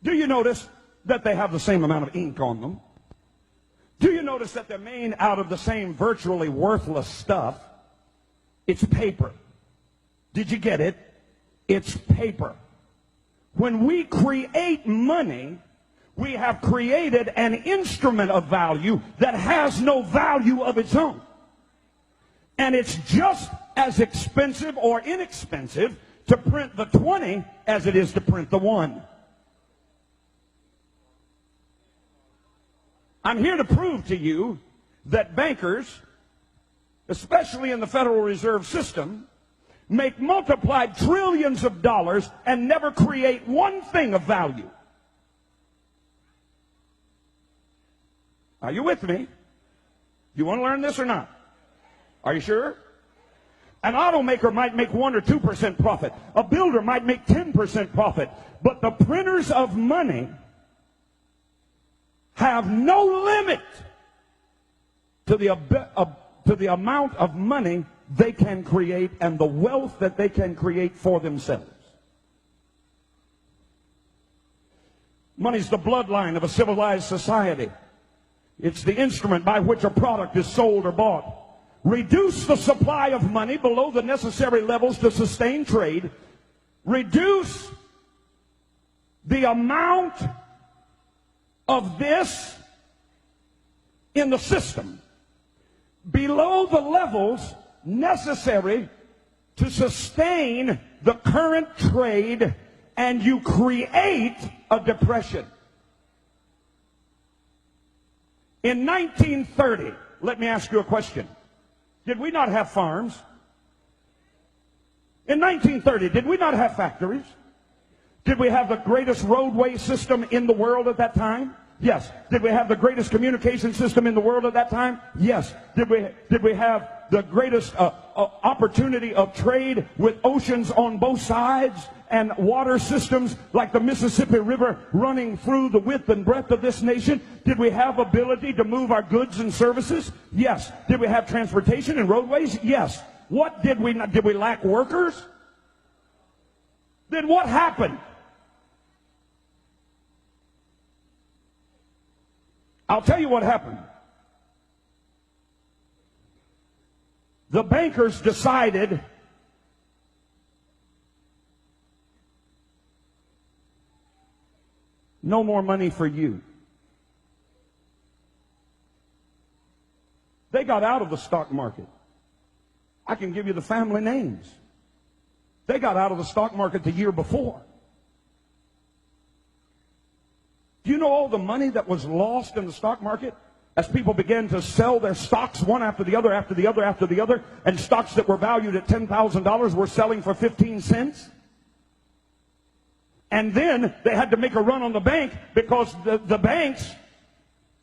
Do you notice that they have the same amount of ink on them? Do you notice that they're made out of the same virtually worthless stuff? It's paper. Did you get it? It's paper. When we create money, we have created an instrument of value that has no value of its own. And it's just as expensive or inexpensive to print the 20 as it is to print the 1. I'm here to prove to you that bankers, especially in the Federal Reserve System, make multiplied trillions of dollars and never create one thing of value. Are you with me? You want to learn this or not? Are you sure? An automaker might make 1 or 2% profit. A builder might make 10% profit. But the printers of money have no limit to the amount of money they can create and the wealth that they can create for themselves. Money's the bloodline of a civilized society. It's the instrument by which a product is sold or bought. Reduce the supply of money below the necessary levels to sustain trade. Reduce the amount of this in the system below the levels necessary to sustain the current trade, and you create a depression. In 1930, let me ask you a question. Did we not have farms? In 1930, did we not have factories? Did we have the greatest roadway system in the world at that time? Yes. Did we have the greatest communication system in the world at that time? Yes. Did we have the greatest opportunity of trade with oceans on both sides and water systems like the Mississippi River running through the width and breadth of this nation? Did we have ability to move our goods and services? Yes. Did we have transportation and roadways? Yes. What did we not? Did we lack workers? Then what happened? I'll tell you what happened. The bankers decided no more money for you. They got out of the stock market. I can give you the family names. They got out of the stock market the year before. Do you know all the money that was lost in the stock market as people began to sell their stocks one after the other, after the other, after the other, and stocks that were valued at $10,000 were selling for 15 cents? And then they had to make a run on the bank because the banks,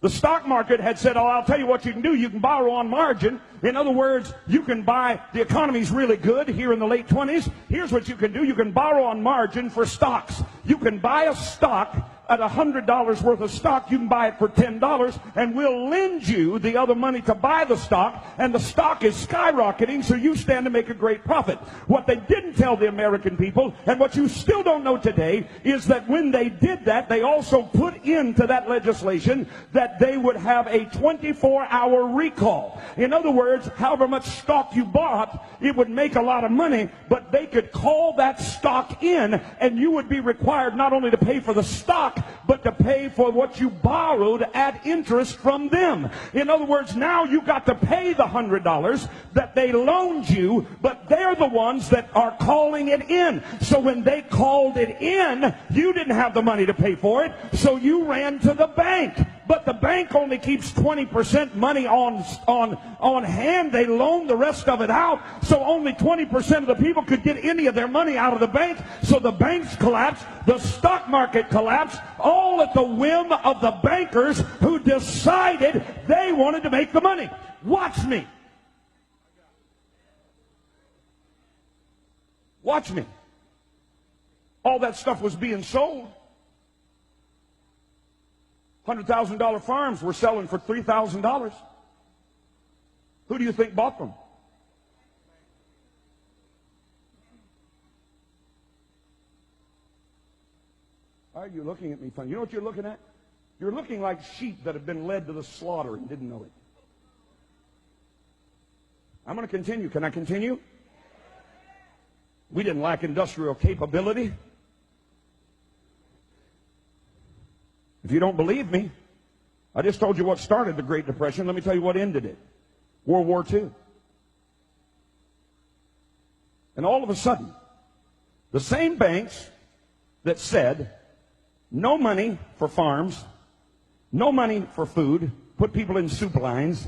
the stock market had said, oh, I'll tell you what you can do. You can borrow on margin. In other words, you can buy, the economy's really good here in the late 20s. Here's what you can do. You can borrow on margin for stocks. You can buy a stock at $100 worth of stock. You can buy it for $10, and we'll lend you the other money to buy the stock, and the stock is skyrocketing, so you stand to make a great profit. What they didn't tell the American people, and what you still don't know today, is that when they did that, they also put into that legislation that they would have a 24-hour recall. In other words, however much stock you bought, it would make a lot of money, but they could call that stock in, and you would be required not only to pay for the stock, but to pay for what you borrowed at interest from them. In other words, now you got to pay the $100 that they loaned you, but they're the ones that are calling it in. So when they called it in, you didn't have the money to pay for it, so you ran to the bank. But the bank only keeps 20% money on hand. They loan the rest of it out, so only 20% of the people could get any of their money out of the bank. So the banks collapsed, the stock market collapsed, all at the whim of the bankers who decided they wanted to make the money. Watch me. Watch me. All that stuff was being sold. $100,000 farms were selling for $3,000. Who do you think bought them? Why are you looking at me funny? You know what you're looking at? You're looking like sheep that have been led to the slaughter and didn't know it. I'm going to continue. Can I continue? We didn't lack industrial capability. If you don't believe me, I just told you what started the Great Depression. Let me tell you what ended it. World War II. And all of a sudden, the same banks that said no money for farms, no money for food, put people in soup lines,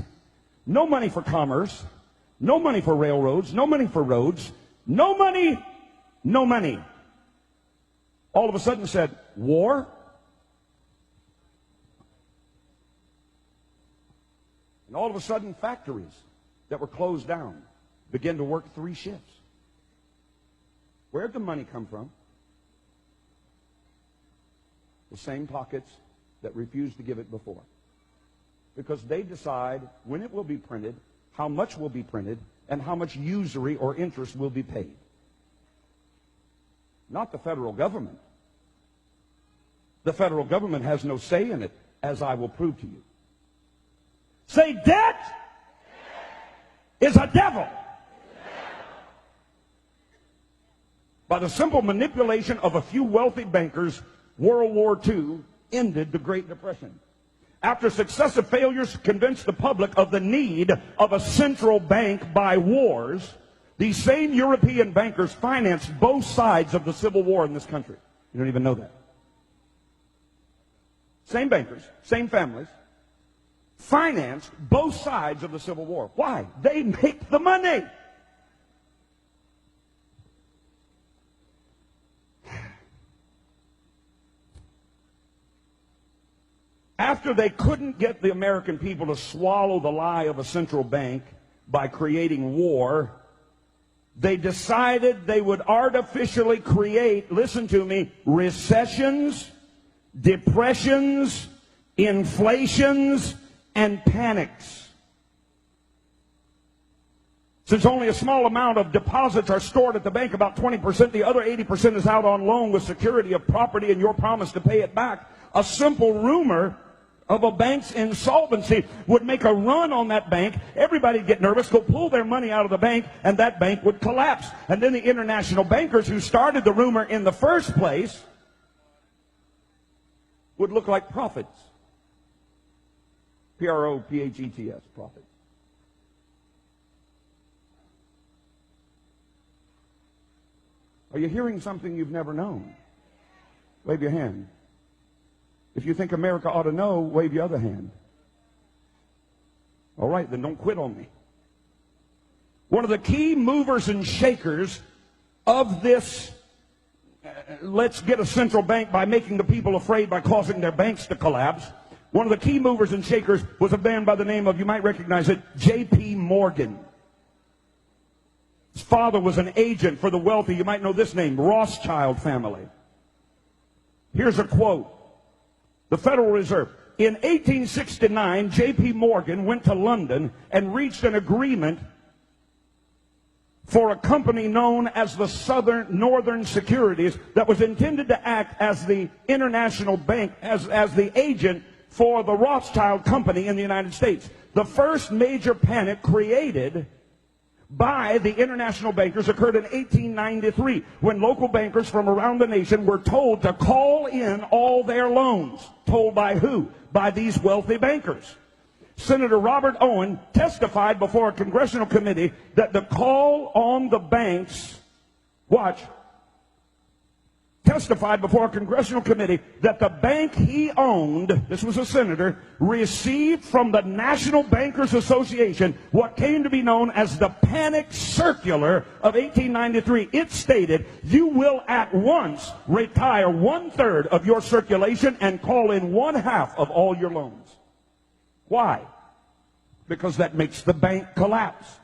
no money for commerce, no money for railroads, no money for roads, no money, no money. All of a sudden said, war? And all of a sudden, factories that were closed down began to work 3 shifts. Where'd the money come from? The same pockets that refused to give it before. Because they decide when it will be printed, how much will be printed, and how much usury or interest will be paid. Not the federal government. The federal government has no say in it, as I will prove to you. Say, debt is a devil. By the simple manipulation of a few wealthy bankers, World War II ended the Great Depression. After successive failures to convince the public of the need of a central bank by wars, these same European bankers financed both sides of the Civil War in this country. You don't even know that. Same bankers, same families, financed both sides of the Civil War. Why? They make the money. After they couldn't get the American people to swallow the lie of a central bank by creating war, they decided they would artificially create, listen to me, recessions, depressions, inflations, and panics. Since only a small amount of deposits are stored at the bank, about 20%, the other 80% is out on loan with security of property and your promise to pay it back. A simple rumor of a bank's insolvency would make a run on that bank. Everybody would get nervous, go pull their money out of the bank, and that bank would collapse. And then the international bankers who started the rumor in the first place would look like prophets. P-R-O-P-H-E-T-S, prophet. Are you hearing something you've never known? Wave your hand. If you think America ought to know, wave your other hand. All right, then don't quit on me. One of the key movers and shakers of this, let's get a central bank by making the people afraid by causing their banks to collapse. One of the key movers and shakers was a man by the name of, you might recognize it, J.P. Morgan. His father was an agent for the wealthy, you might know this name, Rothschild family. Here's a quote. The Federal Reserve. In 1869, J.P. Morgan went to London and reached an agreement for a company known as the Northern Securities that was intended to act as the international bank, as the agent for the Rothschild Company in the United States. The first major panic created by the international bankers occurred in 1893 when local bankers from around the nation were told to call in all their loans. Told by who? By these wealthy bankers. Senator Robert Owen testified before a congressional committee that the call on the banks, watch, testified before a congressional committee that the bank he owned, this was a senator, received from the National Bankers Association what came to be known as the Panic Circular of 1893. It stated, you will at once retire 1/3 of your circulation and call in 1/2 of all your loans. Why? Because that makes the bank collapse.